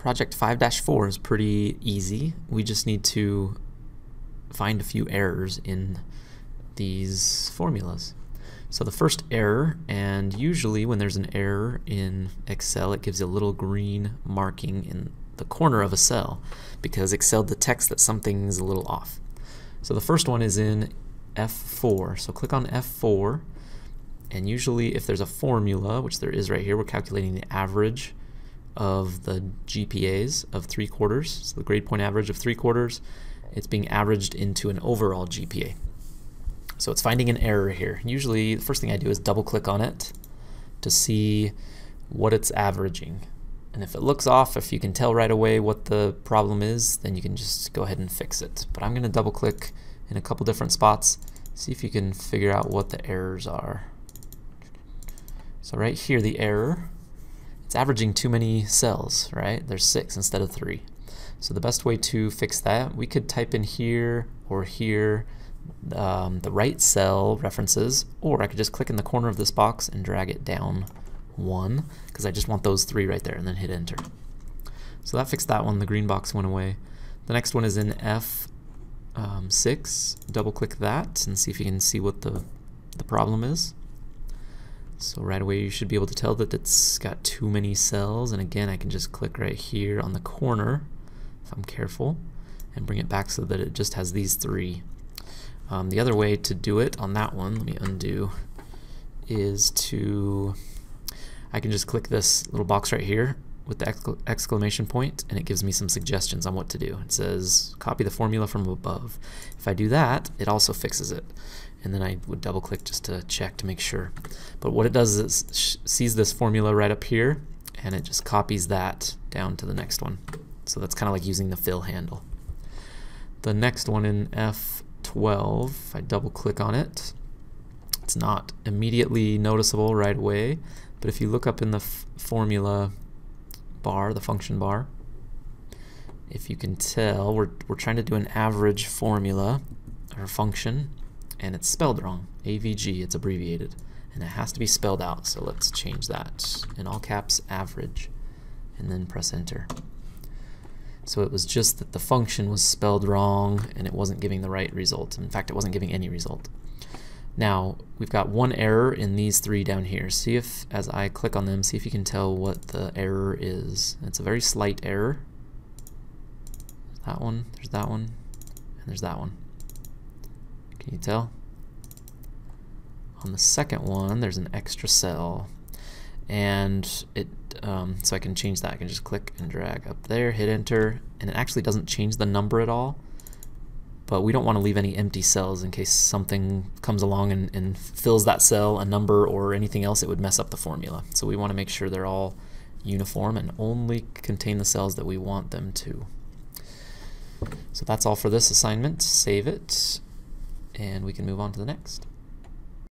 Project 5-4 is pretty easy. We just need to find a few errors in these formulas. So the first error, and usually when there's an error in Excel, it gives you a little green marking in the corner of a cell because Excel detects that something's a little off. So the first one is in F4. So click on F4, and usually if there's a formula, which there is right here, we're calculating the average of the GPAs of 3/4, so the grade point average of 3/4, it's being averaged into an overall GPA. So it's finding an error here. Usually the first thing I do is double click on it to see what it's averaging. And if it looks off, if you can tell right away what the problem is, then you can just go ahead and fix it. But I'm going to double click in a couple different spots, see if you can figure out what the errors are. So right here, the error, it's averaging too many cells, right? There's 6 instead of 3. So the best way to fix that, we could type in here or here the right cell references, or I could just click in the corner of this box and drag it down 1, because I just want those 3 right there, and then hit enter. So that fixed that one. The green box went away. The next one is in F6. Double click that and see if you can see what the problem is. So right away you should be able to tell that it's got too many cells, and again I can just click right here on the corner if I'm careful and bring it back so that it just has these 3. The other way to do it on that one, let me undo, is I can just click this little box right here with the exclamation point, and it gives me some suggestions on what to do. It says copy the formula from above. If I do that, it also fixes it. And then I would double click just to check to make sure. But what it does is sees this formula right up here, and it just copies that down to the next one. So that's kind of like using the fill handle. The next one in F12, if I double click on it, it's not immediately noticeable right away, but if you look up in the formula bar, the function bar, if you can tell, we're trying to do an average formula or function, and it's spelled wrong. AVG, it's abbreviated, and it has to be spelled out. So let's change that in all caps, average, and then press enter. So it was just that the function was spelled wrong and it wasn't giving the right result. In fact, it wasn't giving any result. Now we've got one error in these 3 down here. See if, as I click on them, see if you can tell what the error is. It's a very slight error. That one, there's that one, and there's that one. Can you tell? On the second one, there's an extra cell, and it so I can change that. I can just click and drag up there, hit enter, and it actually doesn't change the number at all. But we don't want to leave any empty cells in case something comes along and fills that cell, a number or anything else. It would mess up the formula. So we want to make sure they're all uniform and only contain the cells that we want them to. So that's all for this assignment. Save it, and we can move on to the next.